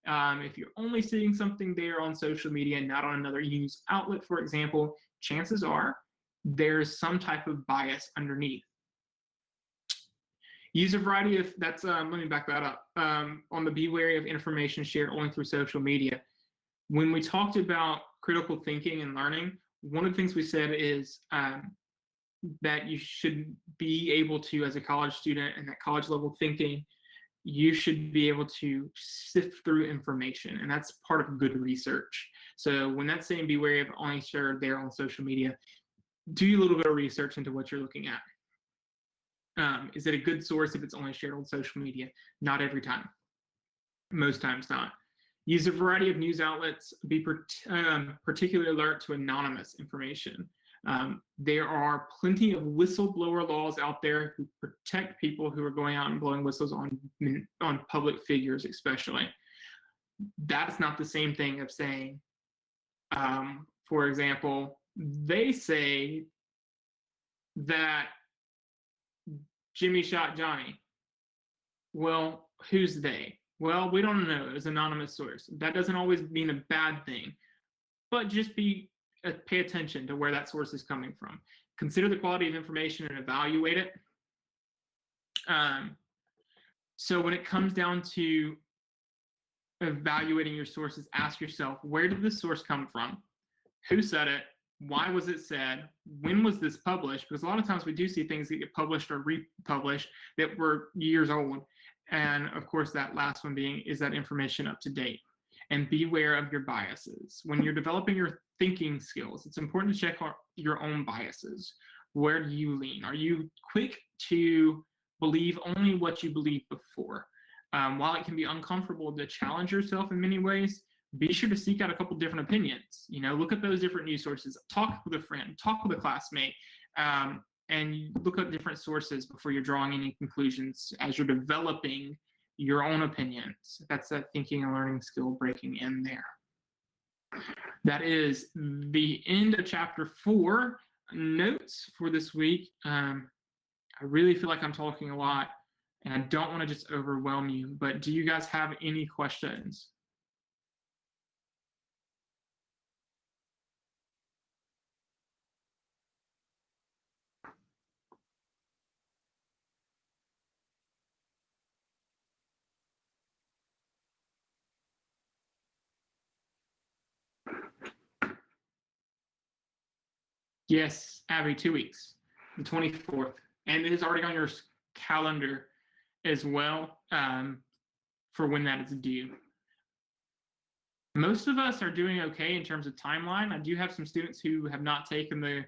If you're only seeing something there on social media and not on another news outlet, for example, chances are there's some type of bias underneath. Use a variety of, let me back that up. On the be wary of information shared only through social media. When we talked about critical thinking and learning, one of the things we said is that you should be able to, as a college student and that college level thinking, you should be able to sift through information, and that's part of good research. So when that's saying be wary of only shared there on social media, do a little bit of research into what you're looking at. Is it a good source if it's only shared on social media? Not every time. Most times not. Use a variety of news outlets. Be particularly alert to anonymous information. There are plenty of whistleblower laws out there who protect people who are going out and blowing whistles on public figures, especially. That's not the same thing of saying, for example, they say that Jimmy shot Johnny. Well, who's they? Well, we don't know. It's an anonymous source. That doesn't always mean a bad thing, but just pay attention to where that source is coming from. Consider the quality of information and evaluate it. So when it comes down to evaluating your sources, ask yourself, where did this source come from? Who said it? Why was it said? When was this published? Because a lot of times we do see things that get published or republished that were years old. And of course, that last one being, is that information up to date? And beware of your biases. When you're developing your thinking skills, it's important to check your own biases. Where do you lean? Are you quick to believe only what you believed before? While it can be uncomfortable to challenge yourself in many ways, be sure to seek out a couple different opinions. Look at those different news sources. Talk with a friend. Talk with a classmate. And look at different sources before you're drawing any conclusions as you're developing your own opinions. That's that thinking and learning skill breaking in there. That is the end of chapter 4. Notes for this week. I really feel like I'm talking a lot, and I don't want to just overwhelm you, but do you guys have any questions? Yes, Abby, 2 weeks, the 24th. And it is already on your calendar as well for when that is due. Most of us are doing okay in terms of timeline. I do have some students who have not taken the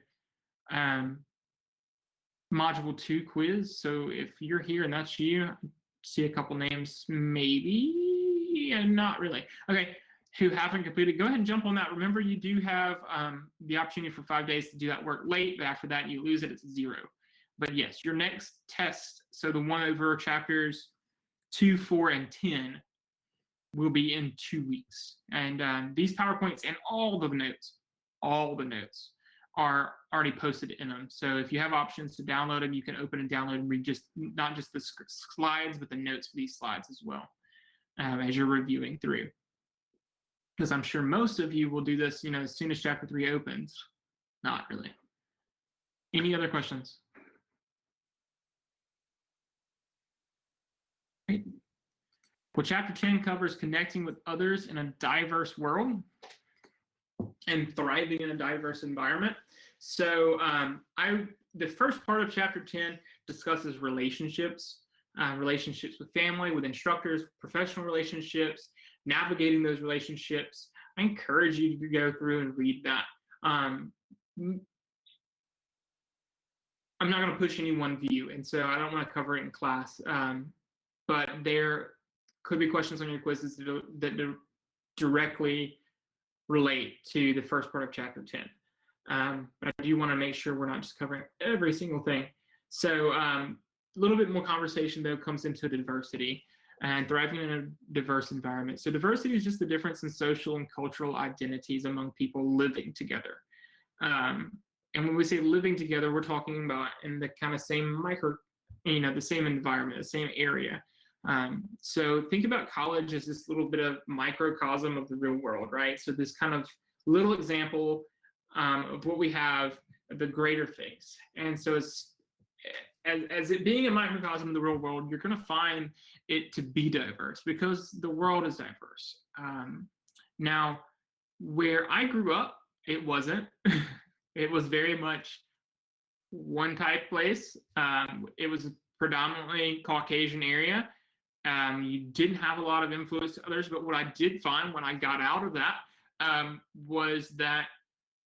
Module 2 quiz. So if you're here and that's you, I see a couple names, maybe, and not really. Okay. Who haven't completed, go ahead and jump on that. Remember, you do have the opportunity for 5 days to do that work late, but after that, you lose it, it's 0. But yes, your next test, so the one over chapters 2, 4, and 10 will be in 2 weeks. And these PowerPoints and all the notes are already posted in them. So if you have options to download them, you can open and download and read not just the slides, but the notes for these slides as well as you're reviewing through. Because I'm sure most of you will do this, as soon as chapter 3 opens. Not really. Any other questions? Great. Well, chapter 10 covers connecting with others in a diverse world and thriving in a diverse environment. So the first part of chapter 10 discusses relationships, relationships with family, with instructors, professional relationships, navigating those relationships. I encourage you to go through and read that. I'm not going to push any one view, and so I don't want to cover it in class. But there could be questions on your quizzes that directly relate to the first part of chapter 10. But I do want to make sure we're not just covering every single thing. So a little bit more conversation, though, comes into diversity and thriving in a diverse environment. So diversity is just the difference in social and cultural identities among people living together. And when we say living together, we're talking about in the kind of same the same environment, the same area. So think about college as this little bit of microcosm of the real world, right? So this kind of little example of what we have, the greater things. And so as it being a microcosm of the real world, you're going to find it to be diverse because the world is diverse. Now, where I grew up, it wasn't. It was very much one type place. It was a predominantly Caucasian area. You didn't have a lot of influence to others, but what I did find when I got out of that was that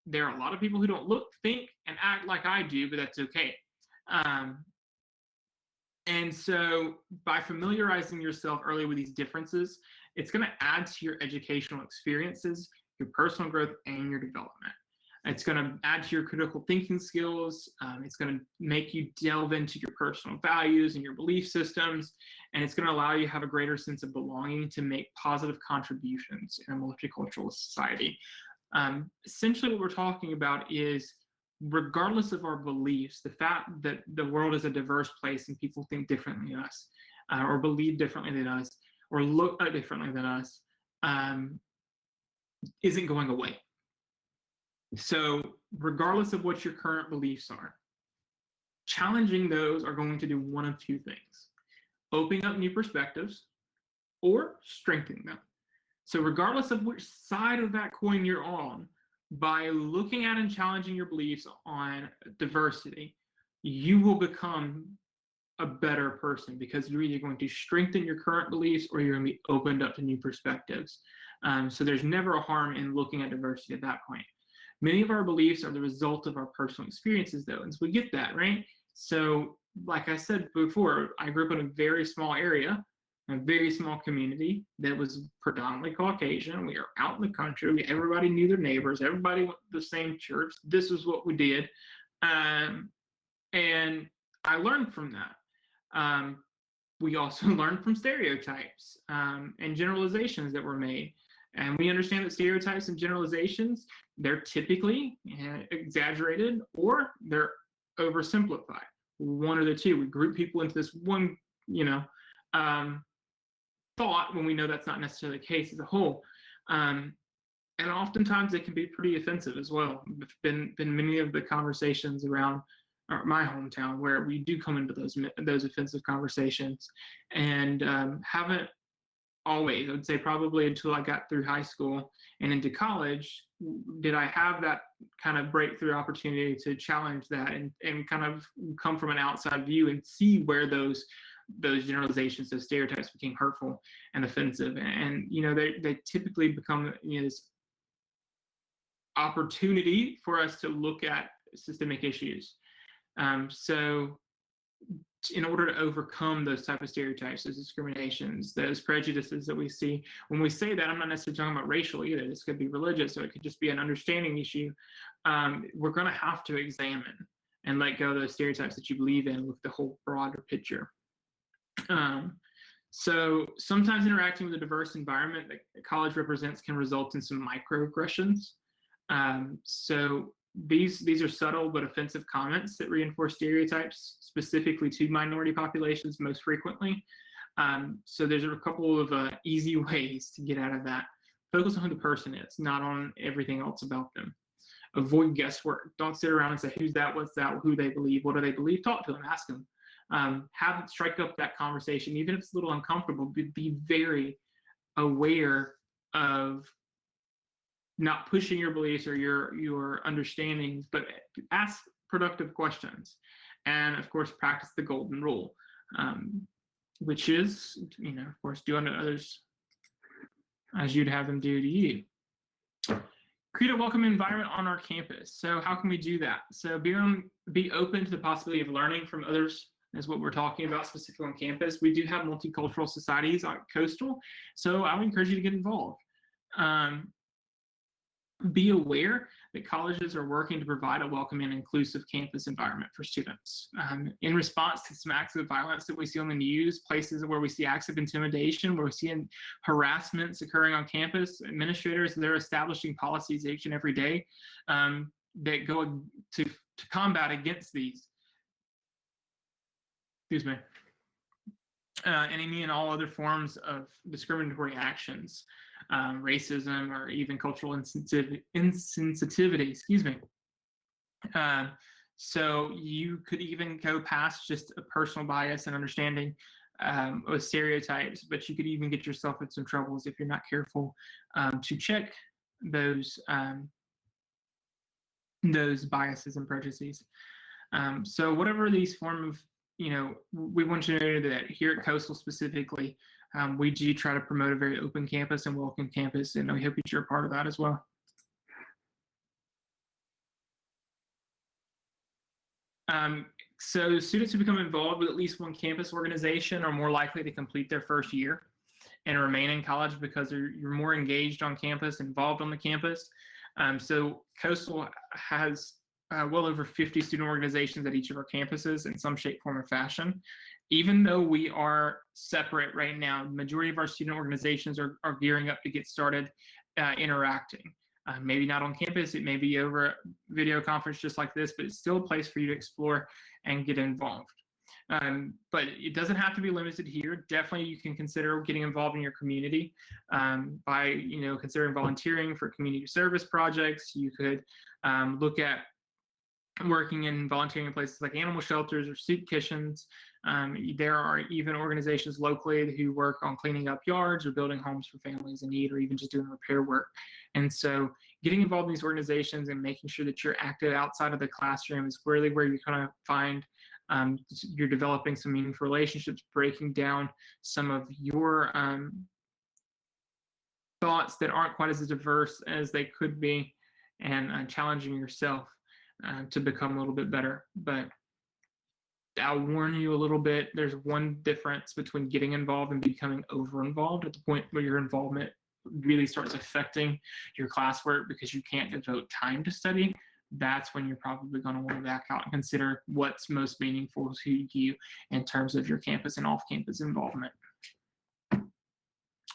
there are a lot of people who don't look, think, and act like I do, but that's okay. And so by familiarizing yourself early with these differences, it's going to add to your educational experiences, your personal growth, and your development. It's going to add to your critical thinking skills. It's going to make you delve into your personal values and your belief systems. And it's going to allow you to have a greater sense of belonging to make positive contributions in a multicultural society. Essentially, what we're talking about is, regardless of our beliefs, the fact that the world is a diverse place and people think differently than us, or believe differently than us, or look differently than us, isn't going away. So regardless of what your current beliefs are, challenging those are going to do one of two things: opening up new perspectives or strengthening them. So regardless of which side of that coin you're on, by looking at and challenging your beliefs on diversity, you will become a better person because you're either going to strengthen your current beliefs or you're going to be opened up to new perspectives. So there's never a harm in looking at diversity at that point. Many of our beliefs are the result of our personal experiences, though, and so we get that, right? So like I said before, I grew up in a very small area, a very small community that was predominantly Caucasian. We were out in the country. Everybody knew their neighbors. Everybody went to the same church. This was what we did. And I learned from that. We also learned from stereotypes and generalizations that were made. And we understand that stereotypes and generalizations, they're typically exaggerated or they're oversimplified. One or the two. We group people into this one, thought when we know that's not necessarily the case as a whole. And oftentimes it can be pretty offensive as well. There's been many of the conversations around my hometown where we do come into those offensive conversations, and haven't always, I would say probably until I got through high school and into college, did I have that kind of breakthrough opportunity to challenge that and kind of come from an outside view and see where those generalizations, those stereotypes became hurtful and offensive. And they typically become this opportunity for us to look at systemic issues. So in order to overcome those type of stereotypes, those discriminations, those prejudices that we see, when we say that, I'm not necessarily talking about racial either. This could be religious, or it could just be an understanding issue. We're going to have to examine and let go of those stereotypes that you believe in with the whole broader picture. So sometimes interacting with a diverse environment that college represents can result in some microaggressions. So these are subtle but offensive comments that reinforce stereotypes specifically to minority populations most frequently. So there's a couple of easy ways to get out of that. Focus on who the person is, not on everything else about them. Avoid guesswork. Don't sit around and say, who's that, what's that, who they believe, what do they believe? Talk to them, ask them. Strike up that conversation, even if it's a little uncomfortable. Be very aware of not pushing your beliefs or your understandings, but ask productive questions. And of course, practice the golden rule, which is, of course, do unto others as you'd have them do to you. Create a welcoming environment on our campus. So how can we do that? So be open to the possibility of learning from others, is what we're talking about specifically on campus. We do have multicultural societies at Coastal, so I would encourage you to get involved. Be aware that colleges are working to provide a welcoming and inclusive campus environment for students. In response to some acts of violence that we see on the news, places where we see acts of intimidation, where we see harassments occurring on campus, administrators, they're establishing policies each and every day that go to combat against these. Excuse me. Any and all other forms of discriminatory actions, racism, or even cultural insensitivity, excuse me. So you could even go past just a personal bias and understanding of stereotypes, but you could even get yourself in some troubles if you're not careful to check those biases and prejudices. So whatever these form of, we want you to know that here at Coastal specifically, we do try to promote a very open campus and welcome campus, and we hope that you're a part of that as well. So students who become involved with at least one campus organization are more likely to complete their first year and remain in college because you're more engaged on campus, involved on the campus. So Coastal has well over 50 student organizations at each of our campuses in some shape, form, or fashion. Even though we are separate right now, the majority of our student organizations are gearing up to get started interacting. Maybe not on campus, it may be over a video conference just like this, but it's still a place for you to explore and get involved. But it doesn't have to be limited here. Definitely you can consider getting involved in your community by considering volunteering for community service projects. You could look at working and volunteering in places like animal shelters or soup kitchens. There are even organizations locally who work on cleaning up yards or building homes for families in need, or even just doing repair work. And so getting involved in these organizations and making sure that you're active outside of the classroom is really where you're going to find you're developing some meaningful relationships, breaking down some of your thoughts that aren't quite as diverse as they could be, and challenging yourself to become a little bit better. But I'll warn you a little bit, there's one difference between getting involved and becoming over-involved at the point where your involvement really starts affecting your classwork because you can't devote time to study. That's when you're probably going to want to back out and consider what's most meaningful to you in terms of your campus and off-campus involvement.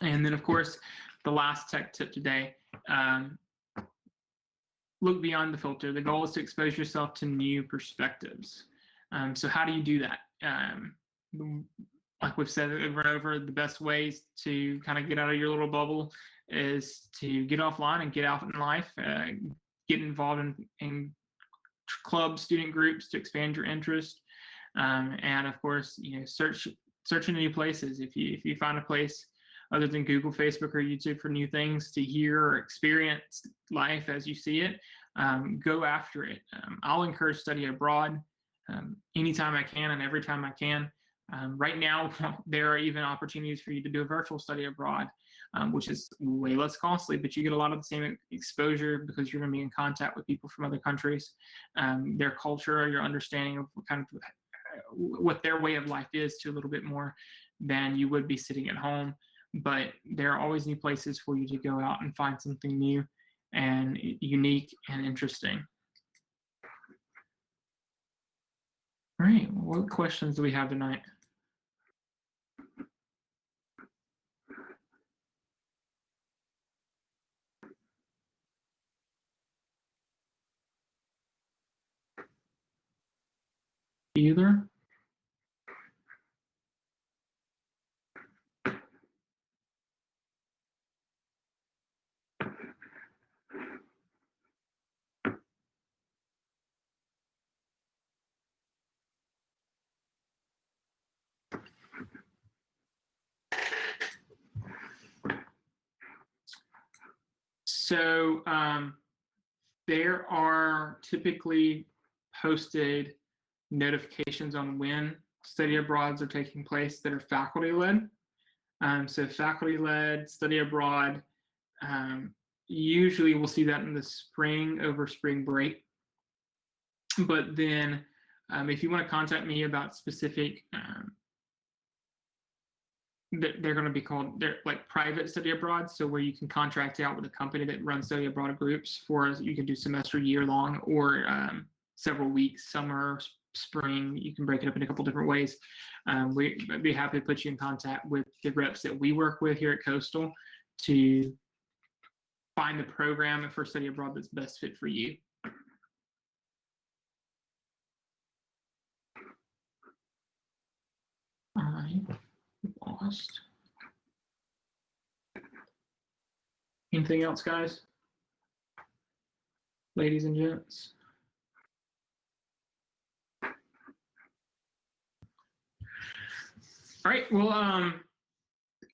And then, of course, the last tech tip today, look beyond the filter. The goal is to expose yourself to new perspectives. So how do you do that? Like we've said over and over, the best ways to kind of get out of your little bubble is to get offline and get out in life, get involved in clubs, student groups to expand your interest. And of course, search in new places. If you find a place other than Google, Facebook, or YouTube for new things to hear or experience life as you see it, go after it. I'll encourage study abroad anytime I can and every time I can. Right now, there are even opportunities for you to do a virtual study abroad, which is way less costly, but you get a lot of the same exposure because you're going to be in contact with people from other countries, their culture, your understanding of what their way of life is to a little bit more than you would be sitting at home. But there are always new places for you to go out and find something new and unique and interesting. All right, what questions do we have tonight? Either? So there are typically posted notifications on when study abroads are taking place that are faculty-led. So faculty-led study abroad, usually we'll see that in the spring over spring break. But then if you want to contact me about specific they're going to be called, they're like private study abroad. So where you can contract out with a company that runs study abroad groups for, you can do semester, year long, or several weeks, summer, spring. You can break it up in a couple different ways. We'd be happy to put you in contact with the reps that we work with here at Coastal to find the program for study abroad that's best fit for you. I lost. Anything else, guys? Ladies and gents? All right, well,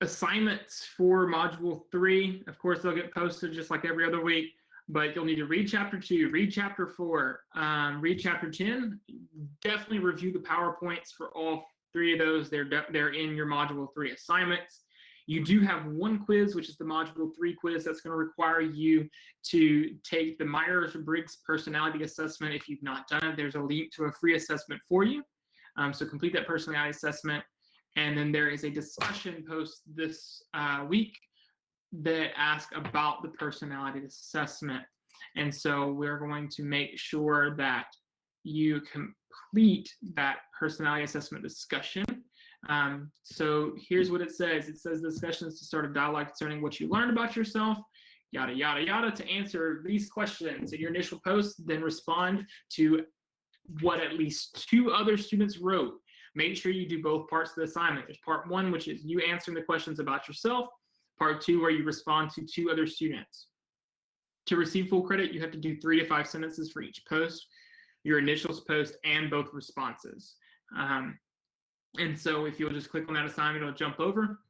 assignments for Module 3, of course, they'll get posted just like every other week, but you'll need to read Chapter 2, read Chapter 4, read Chapter 10. Definitely review the PowerPoints for all 3 of those. They're in your Module 3 assignments. You do have one quiz, which is the Module 3 quiz. That's going to require you to take the Myers-Briggs personality assessment. If you've not done it, there's a link to a free assessment for you. So complete that personality assessment. And then there is a discussion post this week that asks about the personality assessment. And so we're going to make sure that you complete that personality assessment discussion. So here's what it says. It says the discussion is to start a dialogue concerning what you learned about yourself, yada, yada, yada. To answer these questions in your initial post, then respond to what at least 2 other students wrote. Make sure you do both parts of the assignment. There's part 1, which is you answering the questions about yourself. Part 2, where you respond to 2 other students. To receive full credit, you have to do 3 to 5 sentences for each post, your initials post, and both responses. And so if you'll just click on that assignment, it'll jump over.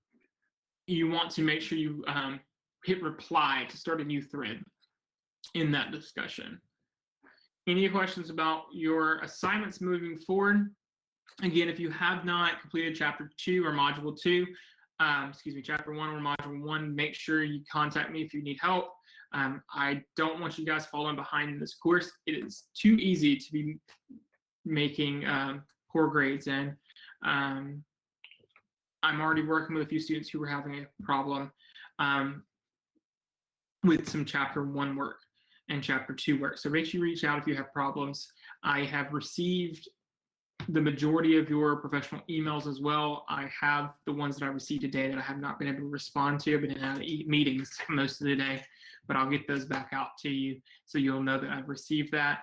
You want to make sure you hit reply to start a new thread in that discussion. Any questions about your assignments moving forward? Again, if you have not completed Chapter 2 or Module 2, Chapter 1 or Module 1, make sure you contact me if you need help. I don't want you guys falling behind in this course. It is too easy to be making poor grades in. I'm already working with a few students who are having a problem with some Chapter 1 work and Chapter 2 work. So make sure you reach out if you have problems. I have received the majority of your professional emails as well. I have the ones that I received today that I have not been able to respond to. I've been in meetings most of the day, but I'll get those back out to you so you'll know that I've received that.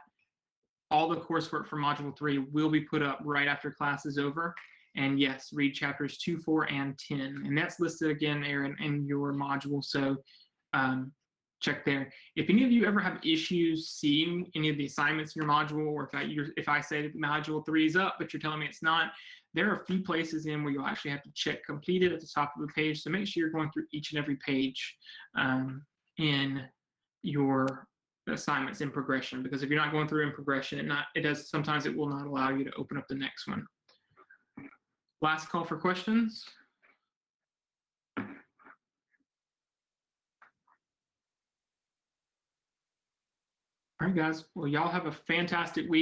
All the coursework for Module 3 will be put up right after class is over. And yes, read Chapters 2, 4, and 10. And that's listed again, Aaron, in your module. So check there. If any of you ever have issues seeing any of the assignments in your module, or if I say that Module 3 is up, but you're telling me it's not, there are a few places in where you'll actually have to check completed at the top of the page. So make sure you're going through each and every page in your assignments in progression, because if you're not going through in progression, sometimes it will not allow you to open up the next one. Last call for questions. All right, guys. Well, y'all have a fantastic week.